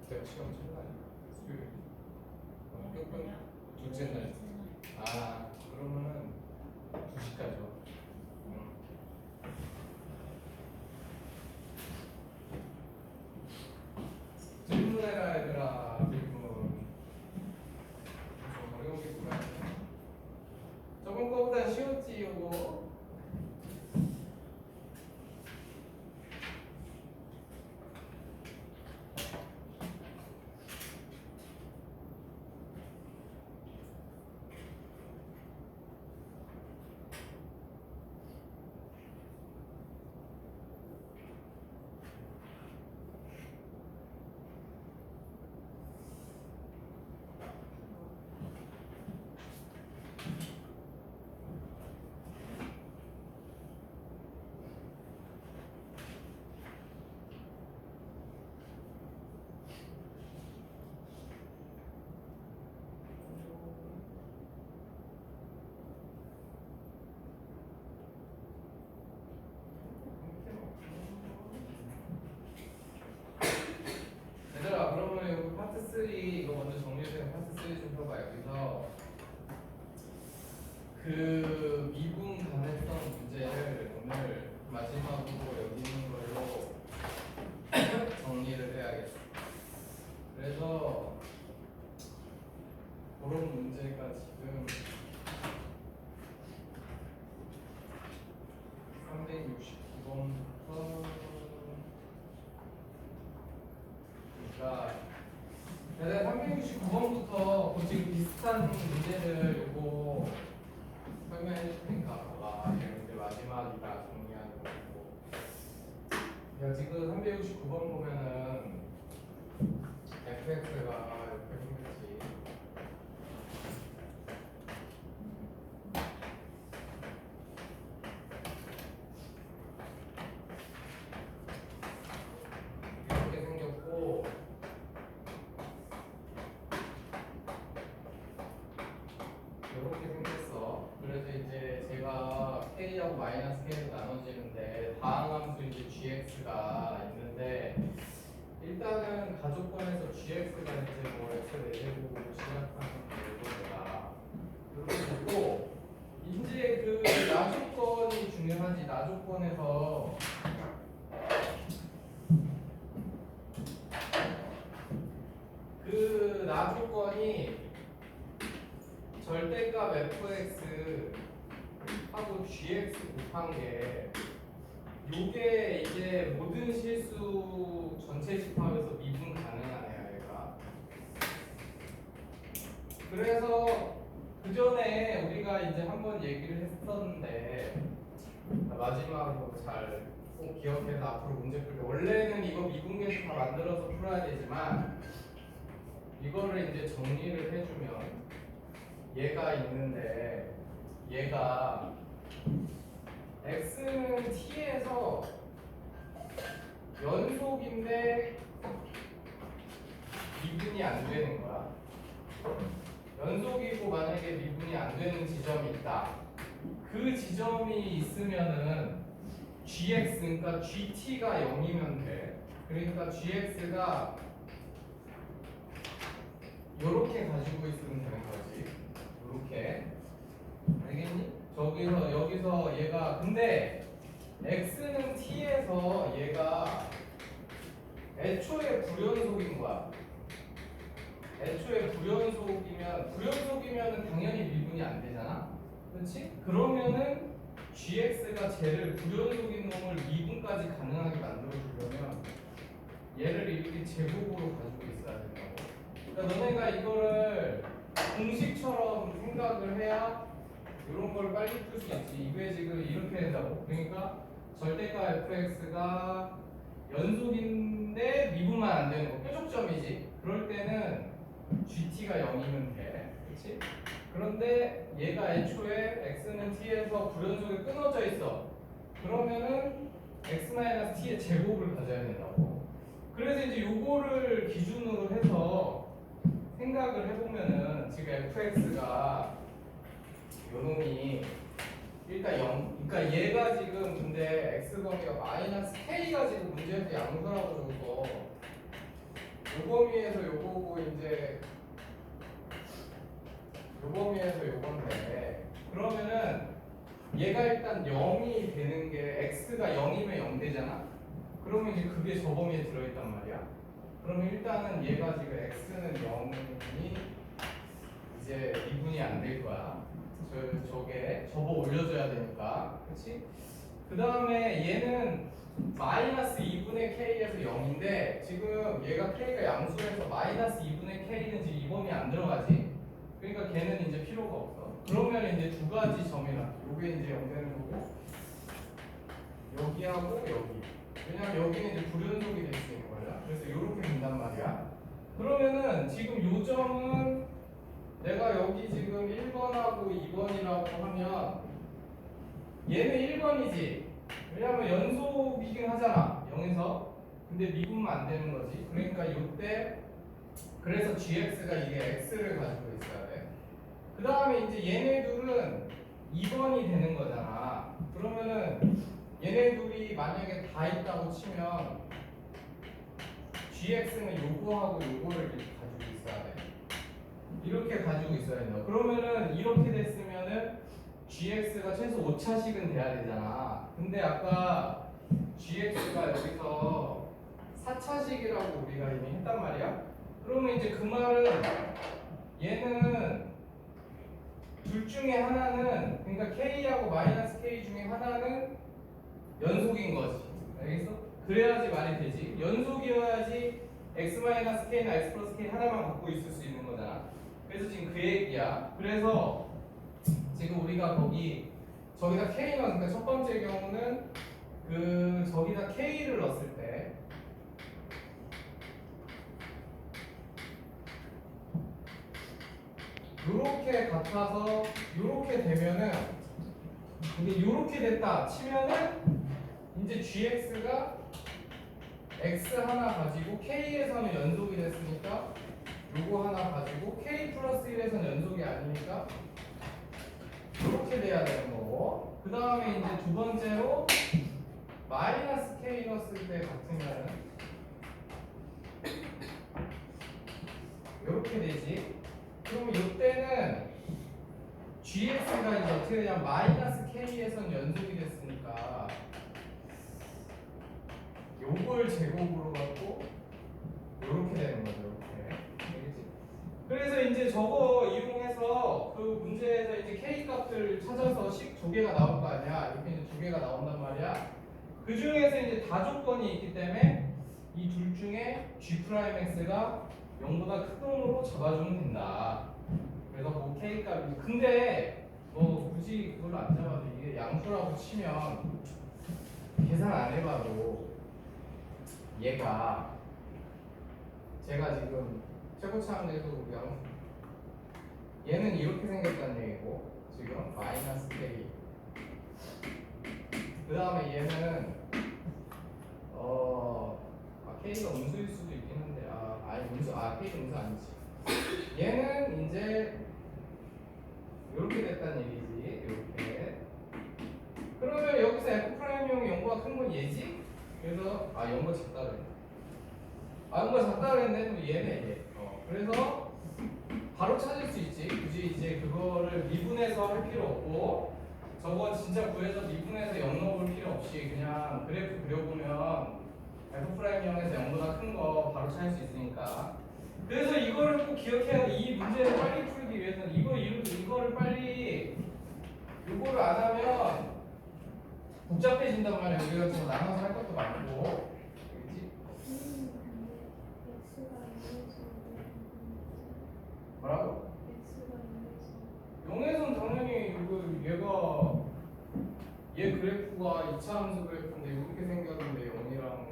그때 시험 첫날 수요일 학교병 둘째 날. 아 그러면은 2시까지요. 질문해라 얘들아. 질문 좀 어려운 게 뭐야? 저번 거보다 쉬웠지 요거. 얘들아 그러면 여기 파트 3 이거 먼저 정리해서 파트 3 좀 펴봐. 여기서 그 미분 가능성 문제를 오늘 마지막으로 여기 있는 걸로 정리를 해야겠어. 그래서 그런 문제가 지금 369번부터 그러니까 내가 369번부터 지금 비슷한 문제를 요거 설명해 줄 테니까 봐봐. 이제 마지막이다 정리하는 거고. 야 지금 369번 보면은 fx가 이렇게 생겼지. 이렇게 생겼고 이렇게 생겼어. 그래서 이제 제가 k하고 마이너스 k로 나눠지는데 다항함수 이제 gx가 있는데 일단은 가족권에서 gx가 이제 뭐 x 내제곱으로 시작하는 거다. 이렇게 되고 이제 그 나조건이 중요하지. 나조건에서 그 나조건이 절대값 fx 하고 gx 곱한 게 요게 이제 모든 실수 전체 집합에서 미분 가능하네요 얘가. 그래서 그 전에 우리가 이제 한번 얘기를 했었는데 마지막으로 잘 꼭 기억해서 앞으로 문제 풀 때 원래는 이거 미분계수 다 만들어서 풀어야 되지만 이거를 이제 정리를 해주면 얘가 있는데 얘가 x는 t에서 연속인데 미분이 안 되는 거야. 연속이고 만약에 미분이 안 되는 지점이 있다. 그 지점이 있으면은 gx 그러니까 gt가 0이면 돼. 그러니까 gx가 요렇게 가지고 있으면 되는 거지. 요렇게. 알겠니? 저기서 여기서 얘가 근데 x는 t에서 얘가 애초에 불연속인 거야. 애초에 불연속이면 당연히 미분이 안 되잖아. 그렇지? 그러면은 gx가 쟤를 불연속인 놈을 미분까지 가능하게 만들어 주려면 얘를 이렇게 제곱으로 가지고 있어야 된다고. 그러니까 너네가 이거를 공식처럼 생각을 해야 이런 걸 빨리 풀 수 있지. 이게 지금 이렇게 된다고. 그러니까 절대값 fx가 연속인데 미분만 안 되는 거. 뾰족점이지. 그럴 때는 gt가 0이면 돼. 그렇지? 그런데 얘가 애초에 x는 t에서 불연속에 끊어져 있어. 그러면은 x-t의 제곱을 가져야 된다고. 그래서 이제 요거를 기준으로 해서 생각을 해보면은 지금 fx가 요놈이 일단 0, 그러니까 얘가 지금 근데 x 범위가 마이너스 k가 지금 문제에서 양수라고 줘서 요 범위에서 요거고 이제 요 범위에서 요건데 그러면은 얘가 일단 0이 되는 게 x가 0이면 0 되잖아. 그러면 이제 그게 저 범위에 들어있단 말이야. 그러면 일단은 얘가 지금 x는 0이 이제 미분이 안 될 거야. 저게 접어 올려줘야 되니까, 그렇지? 그 다음에 얘는 마이너스 2분의 k에서 0인데 지금 얘가 k가 양수에서 마이너스 2분의 k는 지금 이 범위 안 들어가지. 그러니까 걔는 이제 필요가 없어. 그러면 이제 두 가지 점이나 요게 이제 0 되는 거고 여기하고 여기. 왜냐면 여기는 이제 불연속이 될 수 있는 거야. 그래서 이렇게 된단 말이야. 그러면은 지금 요 점은 내가 여기 지금 1번하고 2번이라고 하면 얘는 1번이지. 왜냐면 연속이긴 하잖아. 0에서. 근데 미분만 안 되는 거지. 그러니까 요때 그래서 gx가 이게 x를 가지고 있어야 돼. 그 다음에 이제 얘네 둘은 2번이 되는 거잖아. 그러면은 얘네 둘이 만약에 다 있다고 치면 gx는 요거하고 요거를 이렇게 가지고 있어야 돼. 이렇게 가지고 있어야 된다. 그러면은 이렇게 됐으면은 gx가 최소 5차식은 돼야 되잖아. 근데 아까 gx가 여기서 4차식이라고 우리가 이미 했단 말이야. 그러면 이제 그 말은 얘는 둘 중에 하나는 그러니까 k하고 마이너스 k 중에 하나는 연속인 거지. 알겠어? 그래야지 말이 되지. 연속이어야지 x-k나 x 플러스 k 하나만 갖고 있을 수 있는 거잖아. 그래서 지금 그 얘기야. 그래서 지금 우리가 거기 저기다 k 넣으니까 첫 번째 경우는 그 저기다 k를 넣었을 때 요렇게 같아서 요렇게 되면은 이게 요렇게 됐다 치면은 이제 gx가 x 하나 가지고 k에서는 연속이 됐으니까 요거 하나 가지고 k 플러스 1에서는 연속이 아니니까 이렇게 돼야 되는 거고 그 다음에 이제 두 번째로 마이너스 k 넣었을 때 같으면은 이렇게 되지. 그러면 이때는 gx가 이제 어떻게 되냐면 마이너스 k에서는 연속이 됐으니까 요걸 제곱으로 갖고 이렇게 되는 거죠. 이렇게. 알겠지? 그래서 이제 저거 이용해서 그 문제에서 이제 k 값을 찾아서 식 두 개가 나올 거 아니야. 이렇게 이제 두 개가 나온단 말이야. 그 중에서 이제 다 조건이 있기 때문에 이 둘 중에 g'x가 0보다 큰 놈으로 잡아주면 된다. 그래서 그 k 값이 근데 뭐 굳이 그걸로 안 잡아도 이게 양수라고 치면 계산 안 해봐도 얘가 제가 지금 최고차원에서 양수 얘는 이렇게 생겼다는 얘기고 지금 마이너스 k 그 다음에 얘는 k가 음수일 수도 있긴 한데 k가 음수 아니지. 얘는 이제 이렇게 됐다는 얘기지. 이렇게. 그러면 여기서 f 프라임형이 0보다 큰 건 얘지. 그래서 0보다 작다 그래. 0보다 작다 그랬는데 그럼 얘네 얘. 그래서 바로 찾을 수 있지. 굳이 이제 그거를 미분해서 할 필요 없고 저거 진짜 구해서 미분해서 0 넣을 필요 없이 그냥 그래프 그려보면 f 프라임형에서 0보다 큰 거 바로 찾을 수 있으니까. 그래서 이거를 꼭 기억해야 돼. 이 문제를 빨리 풀기 위해서는 이거를 빨리 이거를 안 하면 복잡해진단 말이야. 우리가 지금 나눠서 할 것도 많고. 그렇지? 뭐라고? 0에선 당연히 얘 그래프가 2차 함수 그래프인데 이렇게 생겼는데 0이랑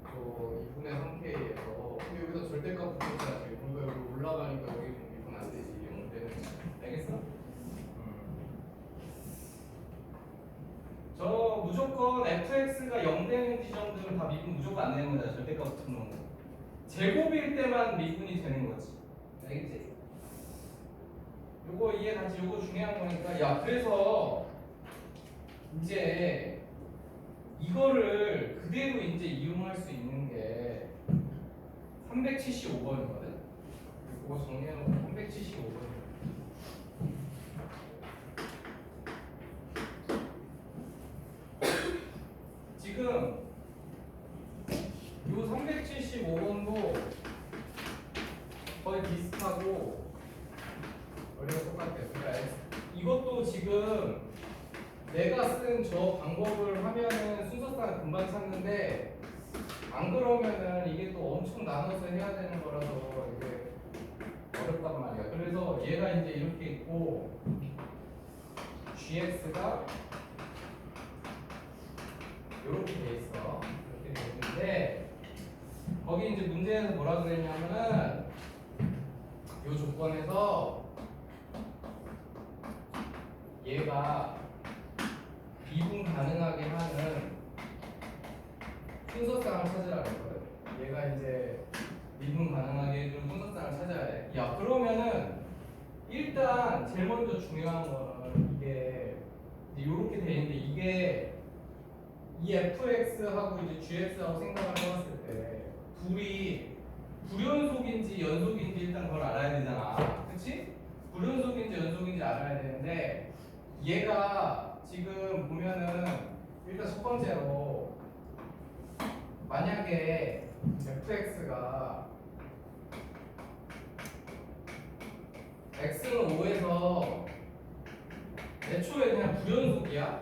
저 2분의 3k에서 근데 여기서 절대값 붙였잖아. 지금 그러니까 여기 올라가니까 여기 미분 안 되지. 0 되는. 알겠어? 저 무조건 fx가 0 되는 지점들은 다 미분 무조건 안 되는 거다. 절대값 붙는 거. 제곱일 때만 미분이 되는 거지. 알겠지? 요거 이해 가지. 요거 중요한 거니까. 야, 그래서 이제 이거를 그대로 이제 이용할 수 있는 게 375번이거든. 그거 정리해놓고 375번. 지금 요 375번도 거의 비슷하고 원리가 똑같아요. 그러니까 이것도 지금 내가 쓴 저 방법을 하면은 순서상 금방 찾는데 안 그러면은 이게 또 엄청 나눠서 해야 되는 거라서 이게 어렵단 말이야. 그래서 얘가 이제 이렇게 있고 gx가 이렇게 돼 있어. 이렇게 돼 있는데 거기 이제 문제에서 뭐라 그랬냐면은 이 조건에서 얘가 미분 가능하게 하는 순서쌍을 찾으라 그랬거든. 얘가 이제 미분 가능하게 해주는 순서쌍을 찾아야 돼. 야, 그러면은 일단 제일 먼저 중요한 거는 이게 이렇게 돼 있는데 이게 이 fx하고 이제 gx하고 생각을 해봤을 때 둘이 불연속인지 연속인지 일단 그걸 알아야 되잖아. 그치? 불연속인지 연속인지 알아야 되는데 얘가 지금 보면은 일단 첫 번째로 만약에 fx가 x는 5에서 애초에 그냥 불연속이야?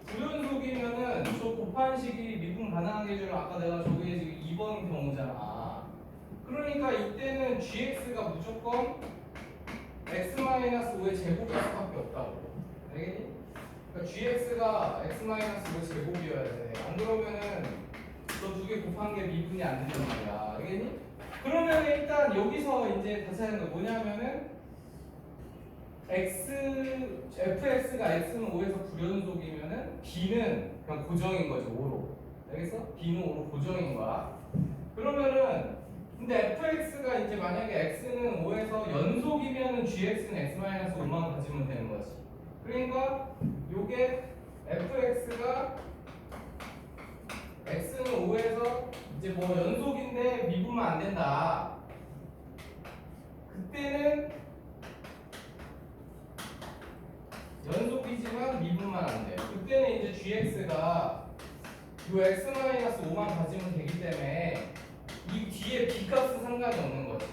불연속이면은 저 곱한 식이 미분 가능하게 해주는 아까 내가 저게 지금 2번 경우잖아. 그러니까 이때는 gx가 무조건 x-5의 제곱일 수밖에 없다고. 알겠니? 그러니까 gx가 x-5의 제곱이어야 돼. 안 그러면은 저 두 개 곱한 게 미분이 안 된단 말이야. 알겠니? 그러면 일단 여기서 이제 다시 하는 거 뭐냐면은 fx가 x는 5에서 불연속이면은 b는 그냥 고정인 거지 5로. 알겠어? b는 5로 고정인 거야. 그러면은 근데 fx가 이제 만약에 x는 5에서 연속이면은 gx는 x-5만 가지면 되는 거지. 그러니까 요게 fx가 x는 5에서 이제 뭐 연속인데 미분만 안 된다. 그때는 연속이지만 미분만 안 돼. 그때는 이제 gx가 요 x-5만 가지면 되기 때문에 이 뒤에 b 값은 상관이 없는 거지.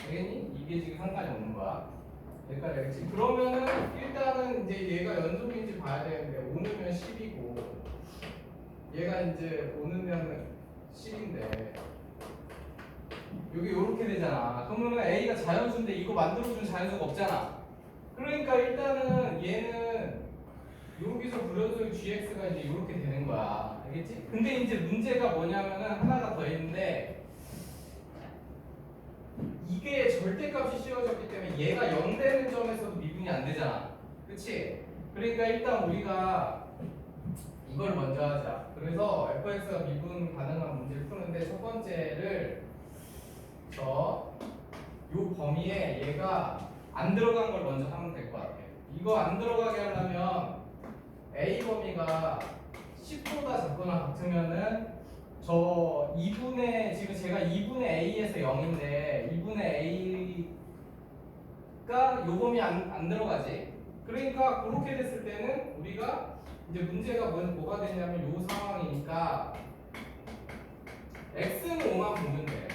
알겠니? 이게 지금 상관이 없는 거야. 여기까지 알겠지? 그러면은 일단은 이제 얘가 연속인지 봐야 되는데 5넣으면 10이고 얘가 이제 5넣으면 10인데 여기 요렇게 되잖아. 그러면은 a가 자연수인데 이거 만들어준 자연수가 없잖아. 그러니까 일단은 얘는 여기서 불연속의 gx가 이제 이렇게 되는 거야. 알겠지? 근데 이제 문제가 뭐냐면은 하나가 더 있는데 이게 절대값이 씌워졌기 때문에 얘가 0 되는 점에서도 미분이 안 되잖아. 그치? 그러니까 일단 우리가 이걸 먼저 하자. 그래서 fx가 미분 가능한 문제를 푸는데 첫 번째를 요 범위에 얘가 안 들어간 걸 먼저 하면 될 것 같아. 이거 안 들어가게 하려면 a 범위가 10보다 작거나 같으면은 저 2분의 지금 제가 2분의 a에서 0인데 2분의 a가 요 범위 안 들어가지. 그러니까 그렇게 됐을 때는 우리가 이제 문제가 뭐가 되냐면 요 상황이니까 x는 5만 보면 돼.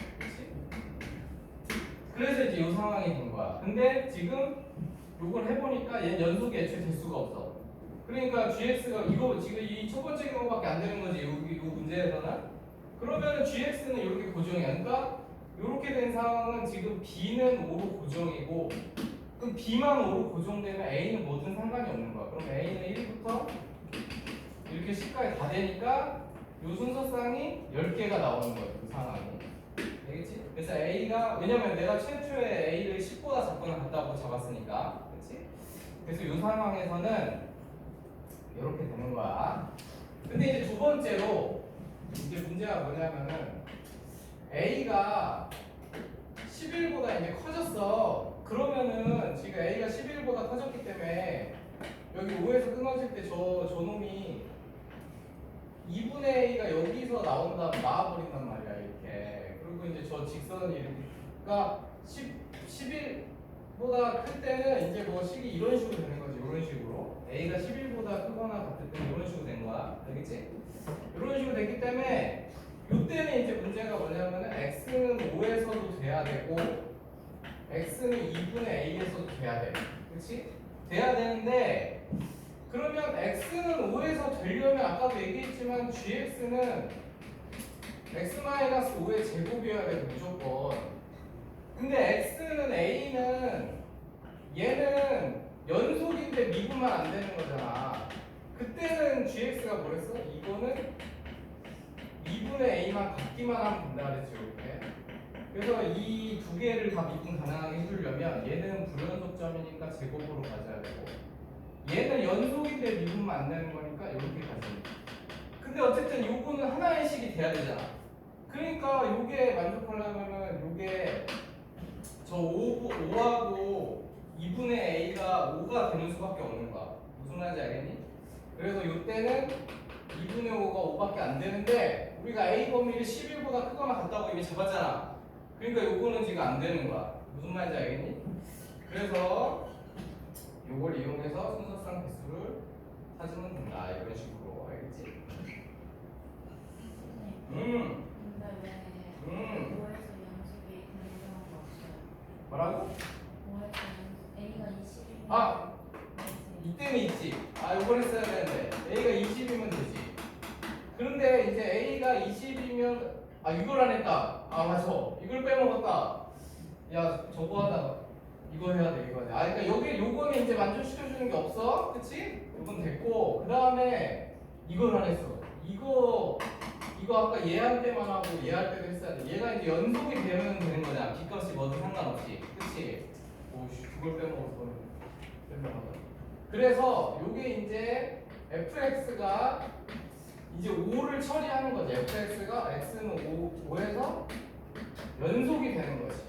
그래서 이제 이 상황이 된 거야. 근데 지금 요걸 해보니까 얘 연속이 애초에 될 수가 없어. 그러니까 gx가 이거 지금 이 첫 번째 경우밖에 안 되는 거지. 이 문제에서는. 그러면은 gx는 이렇게 고정이야. 그러니까 이렇게 된 상황은 지금 b는 5로 고정이고, 그럼 b만 5로 고정되면 a는 뭐든 상관이 없는 거야. 그럼 a는 1부터 이렇게 10까지 다 되니까 요 순서쌍이 10개가 나오는 거야. 그 상황이. 알겠지? 그래서 A가 왜냐면 내가 최초에 A를 10보다 작거나 같다고 잡았으니까, 그렇지? 그래서 이 상황에서는 이렇게 되는 거야. 근데 이제 두 번째로 이제 문제가 뭐냐면은 A가 11보다 이제 커졌어. 그러면은 지금 A가 11보다 커졌기 때문에 여기 5에서 끊어질 때 저 놈이 2분의 A가 여기서 나와버린단 말이야. 이렇게. 이제 저 직선이 이렇게 그러니까 11보다 클 때는 이제 뭐 식이 이런 식으로 되는 거지. 이런 식으로 a가 11보다 크거나 같을 때는 이런 식으로 된 거야. 알겠지? 이런 식으로 됐기 때문에 이때는 이제 문제가 뭐냐면은 x는 5에서도 돼야 되고 x는 2분의 a에서도 돼야 돼. 그렇지? 돼야 되는데 그러면 x는 5에서 되려면 아까도 얘기했지만 gx는 x-5의 제곱이어야 돼 무조건. 근데 x는 a는 얘는 연속인데 미분만 안 되는 거잖아. 그때는 gx가 뭐랬어? 이거는 2분의 a만 같기만 하면 된다 그랬지 이렇게. 그래서 이 두 개를 다 미분 가능하게 해주려면 얘는 불연속점이니까 제곱으로 가져야 되고 얘는 연속인데 미분만 안 되는 거니까 이렇게 가져야 돼. 근데 어쨌든 요거는 하나의 식이 돼야 되잖아. 그러니까 요게 만족하려면은 요게 저 5하고 2분의 a가 5가 되는 수밖에 없는 거야. 무슨 말인지 알겠니? 그래서 요때는 2분의 5가 5밖에 안 되는데 우리가 a 범위를 11보다 크거나 같다고 이미 잡았잖아. 그러니까 요거는 지금 안 되는 거야. 무슨 말인지 알겠니? 그래서 요걸 이용해서 순서상 개수를 찾으면 된다. 이런 식으로 알겠지? 근데 왜 5에서 연속이 되는 경우가 없어요? 뭐라고? 5에서 연속 A가 20이면 아! 이때는 있지. 아, 요걸 했어야 되는데 a가 20이면 되지. 그런데 이제 a가 20이면 아 이걸 안 했다. 아 맞아. 이걸 빼먹었다. 야 저거 하다가 이거 해야 돼 이거 해야 돼. 아 그러니까 여기 요거는 이제 만족시켜주는 게 없어. 그치? 요건 됐고 그 다음에 이걸 안 했어. 이거 아까 얘 할 때만 하고 얘 할 때도 했어야 돼. 얘가 이제 연속이 되면 되는 거잖아. 뒷값이 뭐든 상관없이. 그치? 오씨 그걸 빼먹었어. 빼먹었다. 그래서 요게 이제 fx가 이제 5를 처리하는 거지. fx가 x는 5에서 연속이 되는 거지.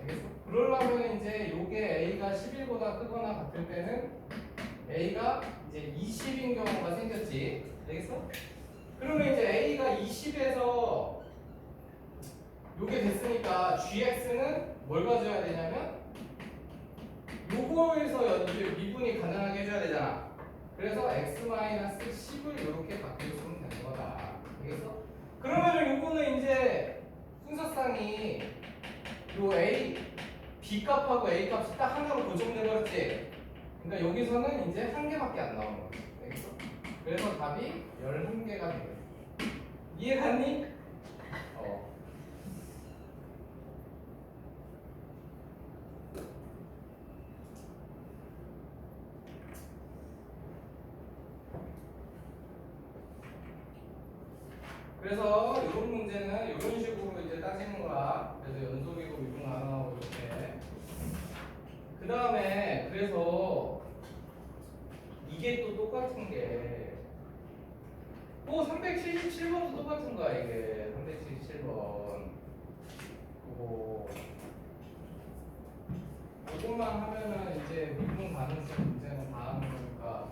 알겠어? 그러려면 이제 요게 a가 11보다 크거나 같을 때는 a가 이제 20인 경우가 생겼지. 알겠어? 그러면 이제 a가 20에서 요게 됐으니까 gx는 뭘 가져야 되냐면 요거에서 이제 미분이 가능하게 해줘야 되잖아. 그래서 x-10을 이렇게 바뀌었으면 되는 거다. 알겠어? 그러면 요거는 이제 순서상이 요 a, b 값하고 a 값이 딱 하나로 고정돼 버렸지. 그러니까 여기서는 이제 한 개밖에 안 나오는 거지. 알겠어? 그래서 답이 11개가 되겠어. 이해갔니? 어. 그래서 이런 문제는 이런 식으로 이제 따지는 거야. 그래서 연속이고 미분 가능하고 이렇게. 그 다음에 그래서 이게 또 똑같은 게 또 377번도 똑같은 거야 이게 377번. 그거 이것만 하면은 이제 미분 가능성 문제는 다 하는 거니까.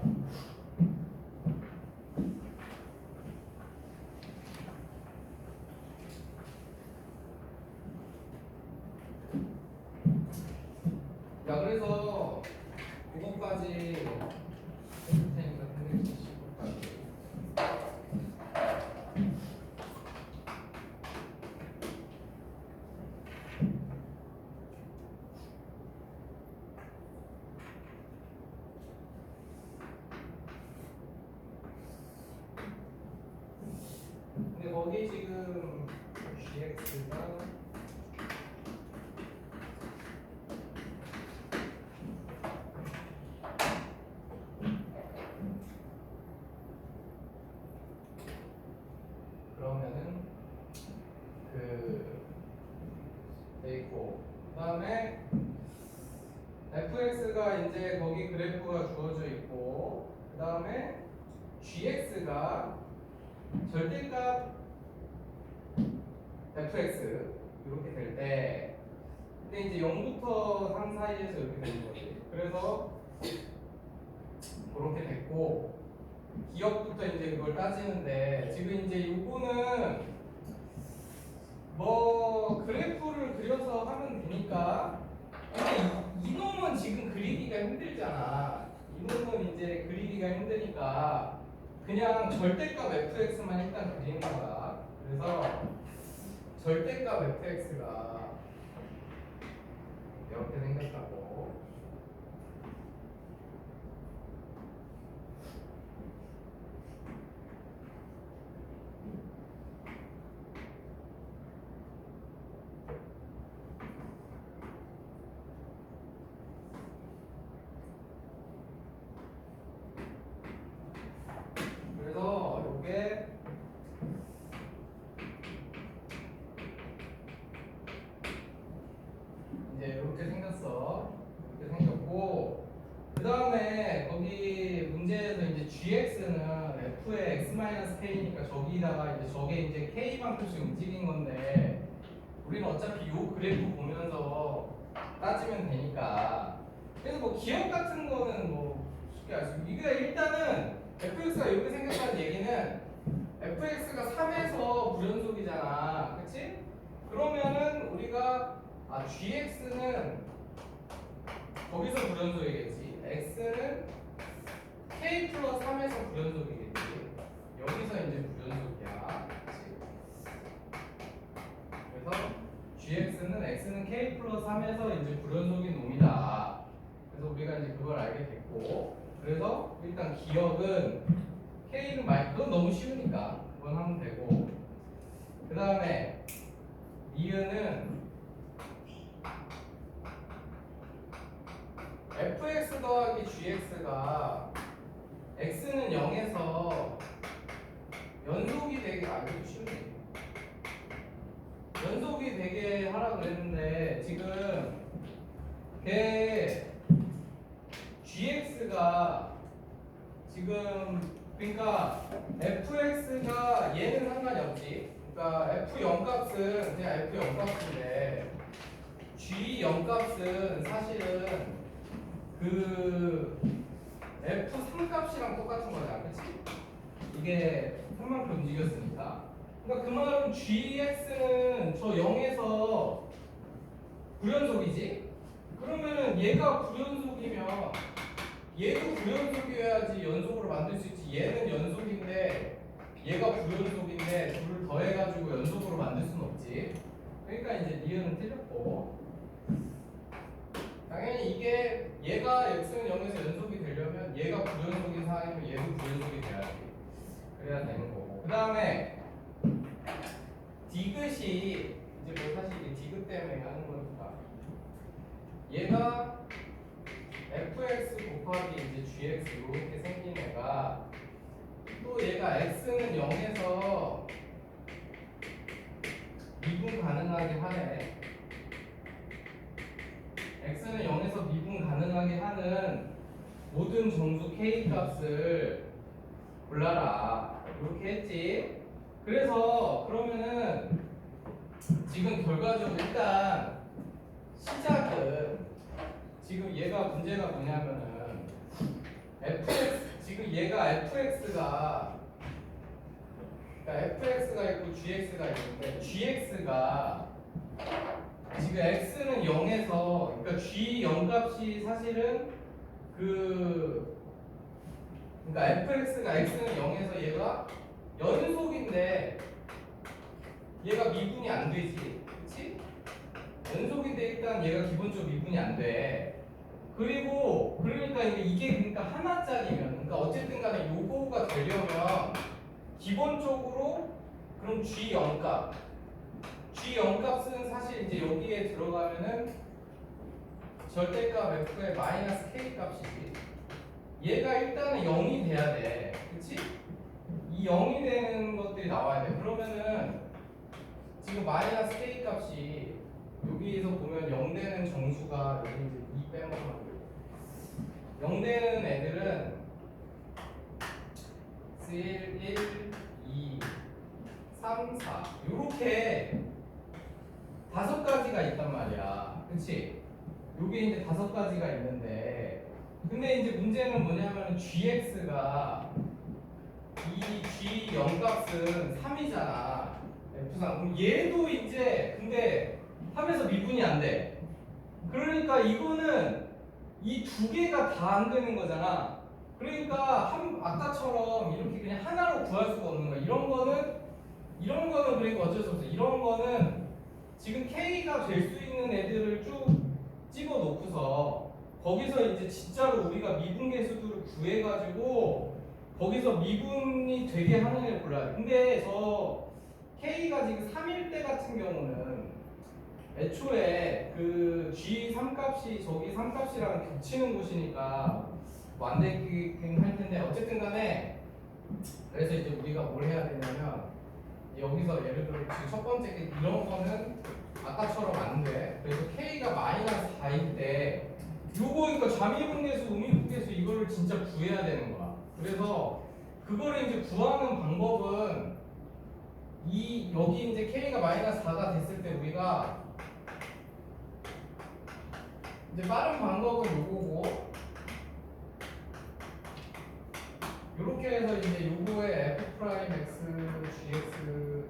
야 그래서 그것까지 해줄 테니까 370까지. 근데 거기 지금 gx가 그러면은 돼 있고 그다음에 fx가 이제 거기 그래프가 주어져 있고 그다음에 gx가 절대값 fx 이렇게 될 때 근데 이제 0부터 3 사이에서 이렇게 되는 거지. 그래서 그렇게 됐고 기억부터 이제 그걸 따지는데 지금 이제 요거는 뭐 있잖아. 이 놈은 이제 그리기가 힘드니까 그냥 절대값 fx만 일단 그리는 거야. 그래서 절대값 fx가 이렇게 생겼다고. 그래서 요게 이제 이렇게 생겼어. 이렇게 생겼고, 그 다음에 거기 문제에서 이제 gx는 f의 x-k니까 저기다가 이제 저게 이제 k만큼씩 움직인 건데, 우리는 어차피 요 그래프 보면서 따지면 되니까. 그래서 뭐 기억 같은 거는 뭐 쉽게 알 수 있고, 이게 일단은 fx가 이렇게 생겼다는 얘기는 fx가 3에서 불연속이잖아, 그치? 그러면은 우리가 gx는 거기서 불연속이겠지. x는 k 플러스 3에서 불연속이겠지. 여기서 이제 불연속이야, 그치? 그래서 gx는 x는 k 플러스 3에서 이제 불연속인 놈이다. 그래서 우리가 이제 그걸 알게 됐고, 그래서 일단 기억은 k는 그건 너무 쉬우니까 그건 하면 되고, 그 다음에 니은은 fx 더하기 gx가 x는 0에서 연속이 되게 알기 쉽네. 연속이 되게 하라 그랬는데 지금 걔 gx가 지금 그러니까 fx가 얘는 상관이 없지. 그러니까 f0 값은 그냥 f0 값인데 g0 값은 사실은 그 f3 값이랑 똑같은 거잖아, 그치? 이게 3만큼 움직였으니까. 그러니까 그 말은 gx는 저 0에서 불연속이지? 그러면은 얘가 불연속이면 얘도 불연속이어야지 연속으로 만들 수 있지. 얘는 연속인데 얘가 불연속인데 둘을 더해가지고 연속으로 만들 수는 없지. 그러니까 이제 니은은 틀렸고, 당연히 이게 얘가 x는 0에서 연속이 되려면 얘가 불연속인 상황이면 얘도 불연속이 돼야지. 그래야 되는 거고. 그 다음에 디귿이 이제 뭐 사실 이게 디귿 때문에 하는 거니까 얘가 fx 곱하기 이제 gx 이렇게 생긴 애가 또 얘가 x는 0에서 미분 가능하게 하네. x는 0에서 미분 가능하게 하는 모든 정수 k 값을 골라라. 이렇게 했지. 그래서 그러면은 지금 결과적으로 일단 시작은 지금 얘가 문제가 뭐냐면은 지금 얘가 fx가 그러니까 fx가 있고 gx가 있는데 gx가 지금 x는 0에서 그러니까 g0 값이 사실은 그러니까 fx가 x는 0에서 얘가 연속인데 얘가 미분이 안 되지, 그렇지? 연속인데 일단 얘가 기본적으로 미분이 안 돼. 그리고 그러니까 이게 그러니까 하나짜리면 그러니까 어쨌든 간에 요거가 되려면 기본적으로 그럼 g0 값 g0 값은 사실 이제 여기에 들어가면은 절대값 f의 마이너스 k 값이지. 얘가 일단은 0이 돼야 돼, 그치? 이 0이 되는 것들이 나와야 돼. 그러면은 지금 마이너스 k 값이 여기에서 보면 0 되는 정수가 여기 이제 2 빼먹으면 0 되는 애들은 1, 2, 3, 4 요렇게 5가지가 있단 말이야, 그치? 요게 이제 5가지가 있는데 근데 이제 문제는 뭐냐면 gx가 이 g0 값은 3이잖아. F3. 그럼 얘도 이제 근데 3에서 미분이 안 돼. 그러니까 이거는 이 두 개가 다 안 되는 거잖아. 그러니까 아까처럼 이렇게 그냥 하나로 구할 수가 없는 거야. 이런 거는 그러니까 어쩔 수 없어. 이런 거는 지금 K가 될 수 있는 애들을 쭉 집어 놓고서 거기서 이제 진짜로 우리가 미분계수들을 구해가지고 거기서 미분이 되게 하는 애를 골라야 돼. 근데 저 K가 지금 3일 때 같은 경우는 애초에 그 G3 값이 저기 3 값이랑 겹치는 곳이니까 뭐 안 되긴 할 텐데 어쨌든 간에 그래서 이제 우리가 뭘 해야 되냐면 여기서 예를 들어 지금 첫 번째 이런 거는 아까처럼 안 돼. 그래서 K가 마이너스 4일 때 요거 그러니까 자미분계수, 우미분계수 이거를 진짜 구해야 되는 거야. 그래서 그거를 이제 구하는 방법은 여기 이제 K가 마이너스 4가 됐을 때 우리가 이제 빠른 방법은 요거고 요렇게 해서 이제 요거의 f 프라임 x gx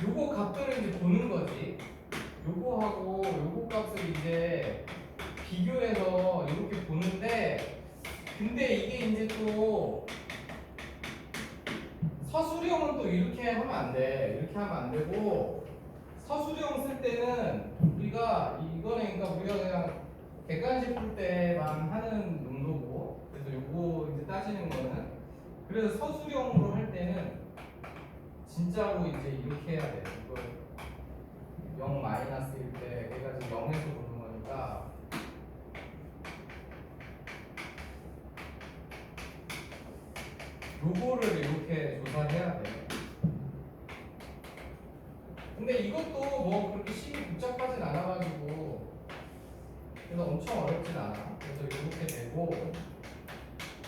요거 값들을 이제 보는 거지. 요거하고 요거 값을 이제 비교해서 이렇게 보는데 근데 이게 이제 또 서술형은 또 이렇게 하면 안 돼. 이렇게 하면 안 되고 서술형 쓸 때는 우리가 이거는 그러니까 우리가 그냥 객관식 풀 때만 하는 용도고 그래서 요거 이제 따지는 거는 그래서 서술형으로 할 때는 진짜로 이제 이렇게 해야 돼. 이거 0 마이너스일 때 얘가 지금 0에서 보는 거니까 요거를 이렇게 조사해야 돼. 근데 이것도 뭐 그렇게 식이 복잡하진 않아가지고 그래서 엄청 어렵진 않아. 그래서 이렇게 되고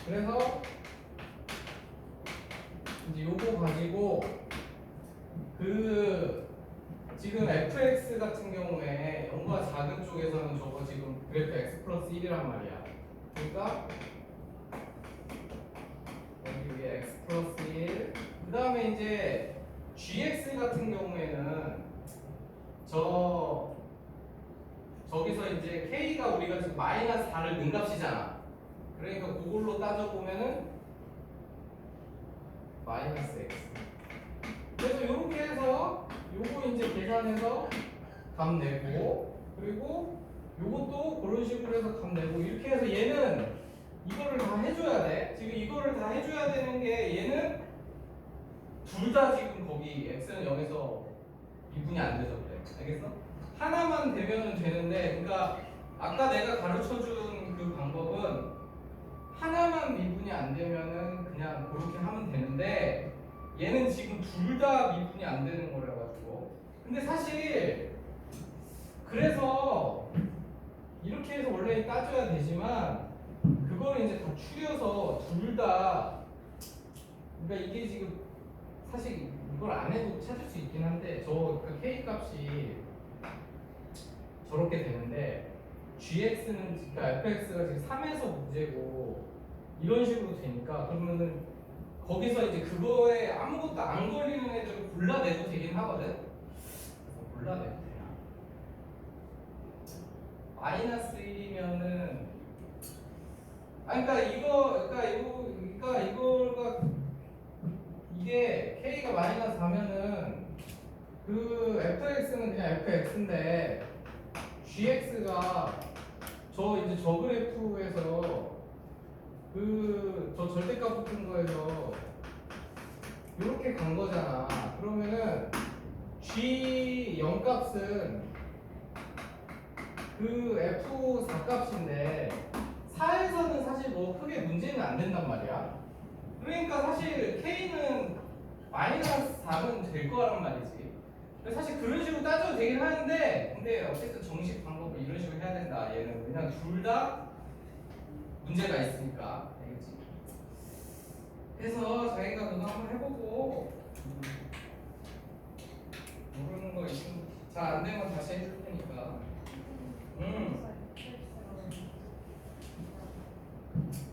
그래서 이제 요거 가지고 그 지금 fx 같은 경우에 0과 작은 쪽에서는 저거 지금 그래프 x 플러스 1이란 말이야. 그러니까 여기 위에 x 플러스 1. 그 다음에 이제 gx 같은 경우에는 저기서 이제 k가 우리가 지금 마이너스 4를 넣은 값이잖아. 그러니까 그걸로 따져보면은 마이너스 x. 그래서 이렇게 해서 요거 이제 계산해서 값 내고 그리고 요것도 그런 식으로 해서 값 내고 이렇게 해서 얘는 이거를 다 해줘야 돼. 지금 이거를 다 해줘야 되는 게 얘는 둘 다 지금 거기 x는 0에서 미분이 안 돼서 그래. 알겠어? 하나만 되면은 되는데 그러니까 아까 내가 가르쳐준 그 방법은 하나만 미분이 안 되면은 그냥 그렇게 하면 되는데 얘는 지금 둘 다 미분이 안 되는 거라 가지고 근데 사실 그래서 이렇게 해서 원래 따져야 되지만 그거를 이제 다 추려서 둘 다 그러니까 이게 지금 사실 이걸 안 해도 찾을 수 있긴 한데 그 k 값이 저렇게 되는데 gx는 그러니까 fx가 지금 3에서 문제고 이런 식으로 되니까 그러면은 거기서 이제 그거에 아무것도 안 걸리는 애들을 골라내도 되긴 하거든. 그래서 골라내도 되나? 마이너스 1이면은 그러니까 이거가 이게 k가 마이너스 4면은 그 fx는 그냥 fx인데 gx가 이제 저 그래프에서 저 절대값 붙은 거에서 이렇게 간 거잖아. 그러면은 G0 값은 그 F4 값인데 4에서는 사실 뭐 크게 문제는 안 된단 말이야. 그러니까 사실 K는 마이너스 4는 될 거란 말이지. 근데 사실 그런 식으로 따져도 되긴 하는데 근데 어쨌든 정식 방법은 이런 식으로 해야 된다. 얘는 그냥 둘 다 문제가 있으니까 알겠지? 그래서 자기가 그거 한번 해보고 모르는 거 있으면 잘 안 되면 다시 해줄 테니까.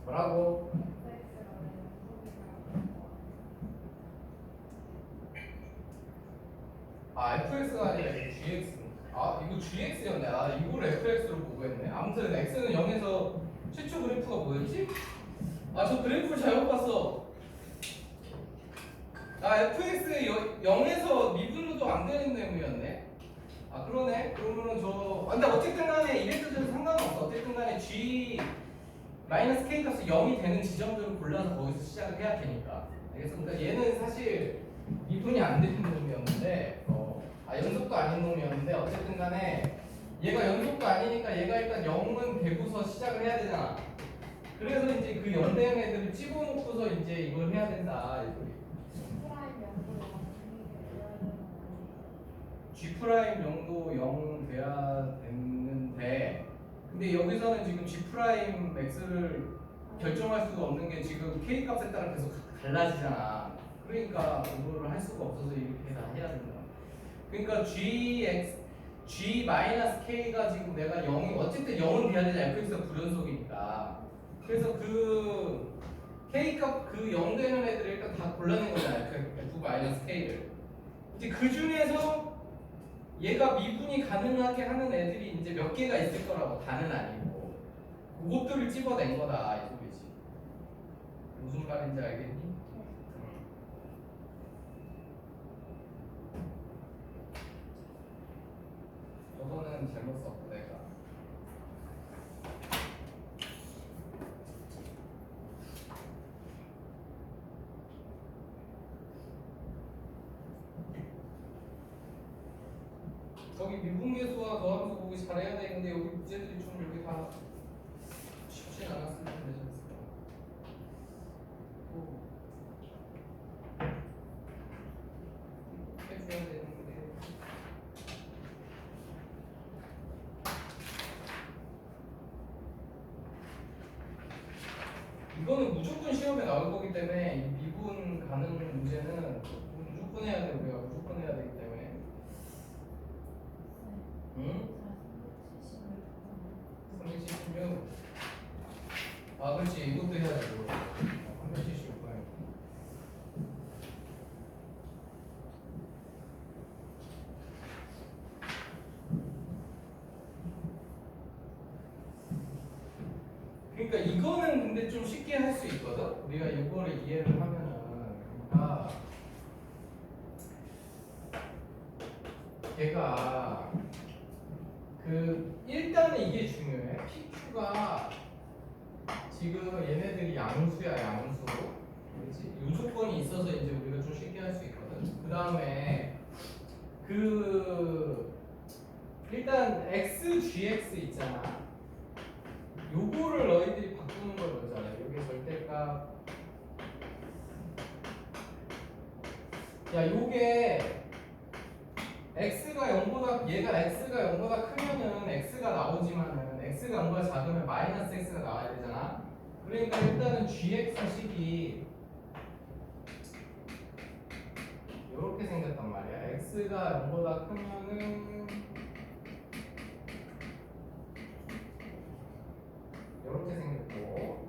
뭐라고? fx가 아니라 GX. 아 이거 gx였네. 아 이걸 fx로 보고 했네. 아무튼 x는 0에서 최초 그래프가 뭐였지? 아 저 그래프를 잘못 봤어. 아 fx 0에서 미분으로도 안 되는 내용이었네. 아 그러네. 그러면은 근데 어쨌든 간에 이래도 상관없어. 어쨌든 간에 g 마이너스 k 값이 0이 되는 지점들을 골라서 거기서 시작을 해야 되니까. 알겠어? 그러니까 얘는 사실 미분이 안 되는 놈이었는데 연속도 아닌 놈이었는데 어쨌든 간에 얘가 연속도 아니니까 얘가 일단 0은 되고서 시작을 해야 되잖아. 그래서 이제 그 0 되는 애들을 집어놓고서 이제 이걸 해야 된다. 이 소리. G 프라임 0도 0 돼야 됐는데 근데 여기서는 지금 G 프라임 X를 결정할 수가 없는 게 지금 K 값에 따라 계속 달라지잖아. 그러니까 이거를 할 수가 없어서 이렇게 다 해야 된다. 그러니까 G 마이너스 K가 지금 내가 0이 어쨌든 0은 돼야 되잖아. fx가 불연속이니까. 그래서 그 K 값 그 0 되는 애들을 일단 다 골라낸 거잖아. F 마이너스 K를. 이제 그 중에서 얘가 미분이 가능하게 하는 애들이 이제 몇 개가 있을 거라고. 다는 아니고 그것들을 집어낸 거다 이 소리지. 무슨 말인지 알겠니? 저거는 잘못 썼고 내가. 저기 미분계수와 더함수 보기 잘해야 되는데 여기 문제들이 좀 여기 다 쉽진 않았을 텐데 좀. 해줘야 되는데. 이거는 무조건 시험에 나올 거기 때문에 이 미분 가능 문제는 무조건 해야 돼. 우리가 무조건 해야 되기 때문에. 응? 376. 아 그렇지 이것도 해야 되고. 376번. 그러니까 이거는 근데 좀 쉽게 할 수 있거든. 우리가 이거를 이해를 하면은 그러니까 걔가 일단은 이게 중요해. PQ가 지금 얘네들이 양수야 양수. 그렇지? 이 조건이 있어서 이제 우리가 좀 쉽게 할 수 있거든. 그 다음에 일단 XGX 있잖아. 요거를 너희들이 바꾸는 걸 먼저 알아. 요게 절대값. 야 요게 x가 0보다 얘가 x가 0보다 크면은 x가 나오지만은 x가 0보다 작으면 마이너스 x가 나와야 되잖아. 그러니까 일단은 gx식이 이렇게 생겼단 말이야. x가 0보다 크면은 이렇게 생겼고,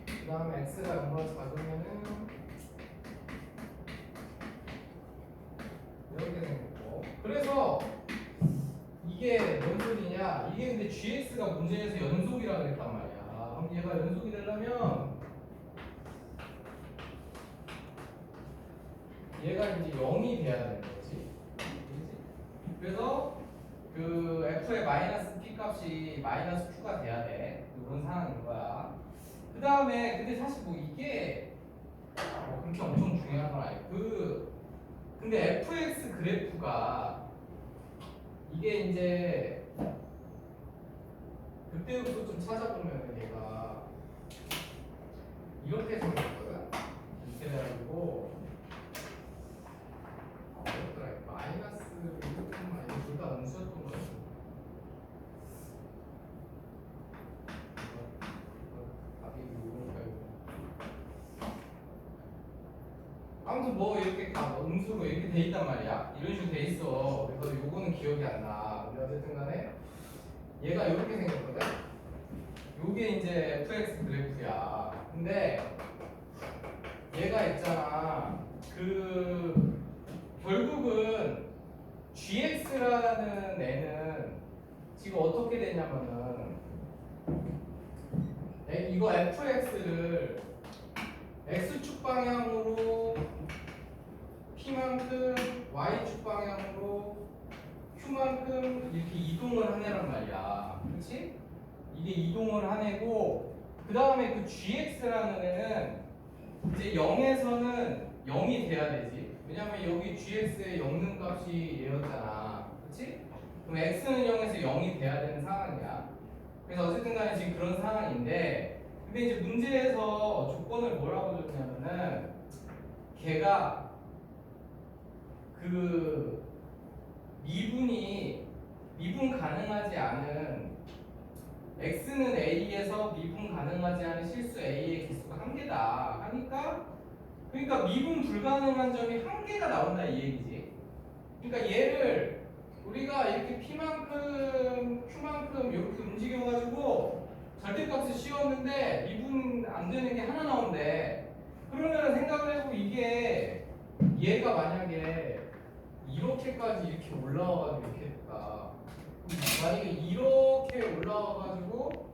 그 다음에 x가 0보다 작으면은 이렇게 생겼고. 그래서 이게 뭔 소리냐? 이게 근데 gx가 문제에서 연속이라 그랬단 말이야. 그럼 얘가 연속이 되려면 얘가 이제 0이 돼야 되는 거지. 그래서 그 f의 마이너스 p 값이 마이너스 q가 돼야 돼. 그런 상황인 거야. 그 다음에 근데 사실 뭐 이게 그렇게 엄청 중요한 건 아니고 근데 fx 그래프가 이게 이제 그때부터 좀 찾아보면 얘가 이렇게 생겼거든. 이렇게 돼가지고 뭐였더라? 마이너스 1,1 둘 다 음수였던 거 같아. 답이 뭐일까요? 아무튼 뭐 이렇게 음수로 이렇게 돼 있단 말이야. 이런 식으로 돼 있어. 그래서 요거는 기억이 안 나. 근데 어쨌든 간에 얘가 이렇게 생겼거든. 요게 이제 fx 그래프야. 근데 얘가 있잖아. 결국은 gx라는 애는 지금 어떻게 되냐면은 이거 fx를 x축 방향으로 p만큼 y축 방향으로 q만큼 이렇게 이동을 한 애란 말이야. 그렇지? 이게 이동을 한 애고 그 다음에 그 gx라는 애는 이제 0에서는 0이 돼야 되지. 왜냐면 여기 gx의 영능 값이 얘였잖아. 그렇지? 그럼 x는 0에서 0이 돼야 되는 상황이야. 그래서 어쨌든 간에 지금 그런 상황인데 근데 이제 문제에서 조건을 뭐라고 줬냐면은 걔가 그 미분 가능하지 않은 x는 a에서 미분 가능하지 않은 실수 a의 개수가 한 개다 하니까 그러니까 미분 불가능한 점이 한 개가 나온다 이 얘기지. 그러니까 얘를 우리가 이렇게 p만큼 q만큼 이렇게 움직여가지고 절대값을 씌웠는데 미분 안 되는 게 하나 나온대. 그러면 생각을 해보고 이게 얘가 만약에 이렇게까지 이렇게 올라와가지고 이렇게 됐다. 만약에 이렇게 올라와가지고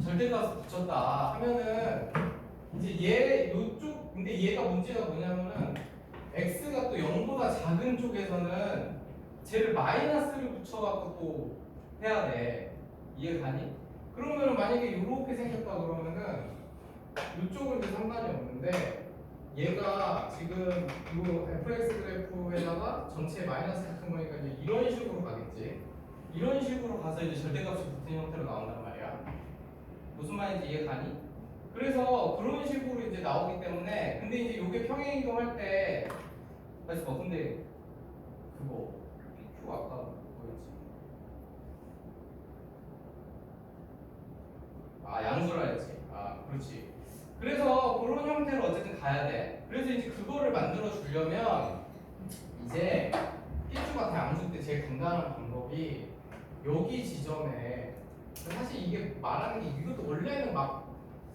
절대값을 붙였다 하면은 이제 얘 요쪽 근데 얘가 문제가 뭐냐면은 x가 또 0보다 작은 쪽에서는 쟤를 마이너스를 붙여갖고 또 해야 돼. 이해가니? 그러면은 만약에 이렇게 생겼다 그러면은 이쪽은 이제 상관이 없는데 얘가 지금 이 fx 그래프에다가 전체 마이너스 같은 거니까 이제 이런 식으로 가겠지. 이런 식으로 가서 이제 절대값이 붙은 형태로 나온단 말이야. 무슨 말인지 이해가니? 그래서 그런 식으로 이제 나오기 때문에 근데 이제 이게 평행 이동할 때 그래서 근데 그거 PQ 아까 뭐였지? 아 양수라 했지. 아 그렇지. 그래서 그런 형태로 어쨌든 가야 돼. 그래서 이제 그거를 만들어 주려면 이제 PQ가 다 양수 때 제일 간단한 방법이 여기 지점에 사실 이게 말하는 게 이것도 원래는 막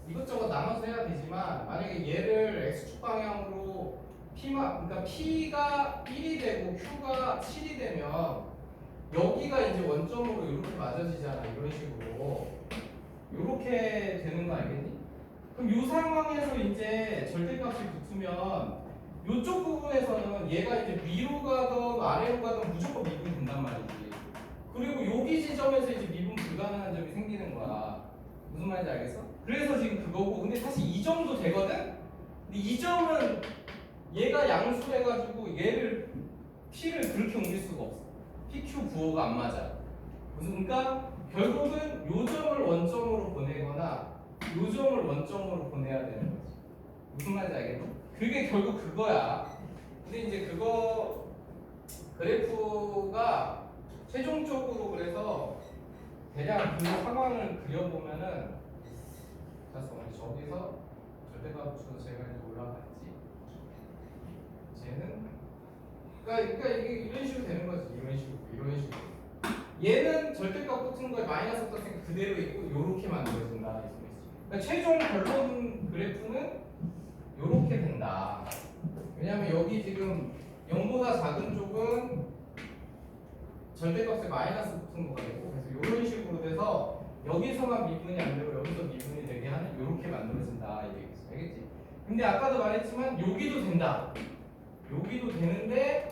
이것저것 나눠서 해야 되지만 만약에 얘를 x축 방향으로 그러니까 p가 1이 되고 q가 7이 되면 여기가 이제 원점으로 이렇게 맞아지잖아. 이런 식으로 이렇게 되는 거 알겠니? 그럼 이 상황에서 이제 절대값이 붙으면 이쪽 부분에서는 얘가 이제 위로 가든 아래로 가든 무조건 미분이 된단 말이지. 그리고 여기 지점에서 이제 미분 불가능한 점이 생기는 거야. 무슨 말인지 알겠어? 그래서 지금 그거고 근데 사실 이 점도 되거든? 근데 이 점은 얘가 양수해가지고 얘를 p를 그렇게 옮길 수가 없어. pq 부호가 안 맞아. 무슨 그러니까 결국은 요 점을 원점으로 보내거나 요 점을 원점으로 보내야 되는 거지. 무슨 말인지 알겠니? 그게 결국 그거야. 근데 이제 그거 그래프가 최종적으로 그래서 대략 그 상황을 그려보면은 저기서 절대값 붙여서 제가 이제 올라갔지. 쟤는 그러니까 이게 이런 식으로 되는 거지. 이런 식으로. 얘는 절대값 붙은 거에 마이너스 떴으니까 그대로 있고 요렇게 만들어진다. 그러니까 최종 결론 그래프는 요렇게 된다. 왜냐면 여기 지금 0보다 작은 쪽은 절대값에 마이너스 붙은 거가 되고 그래서 이런 식으로 돼서 여기서만 미분이 안 되고 여기서 미분이 되게 하는 이렇게 만들어진다 이게 알겠지? 근데 아까도 말했지만 여기도 된다. 여기도 되는데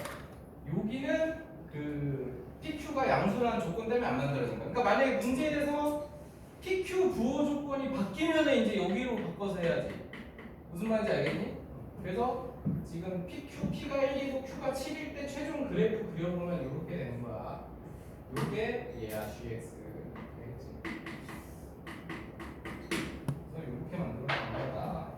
여기는 그 PQ가 양수라는 조건 때문에 안 만들어진 거야. 그러니까 만약에 문제에 대해서 PQ 부호 조건이 바뀌면 이제 여기로 바꿔서 해야지. 무슨 말인지 알겠니? 그래서 지금 P가 1이고 Q가 7일 때 최종 그래프 그려보면 이렇게 되는 거야. 이게 얘야 GX. 알겠지? 그래서 이렇게 만들어진 거다.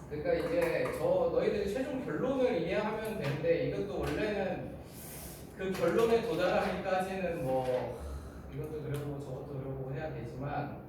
그러니까 이제 너희들이 최종 결론을 이해하면 되는데 이것도 원래는 그 결론에 도달하기까지는 뭐 이것도 그려보고 저것도 그려보고 해야 되지만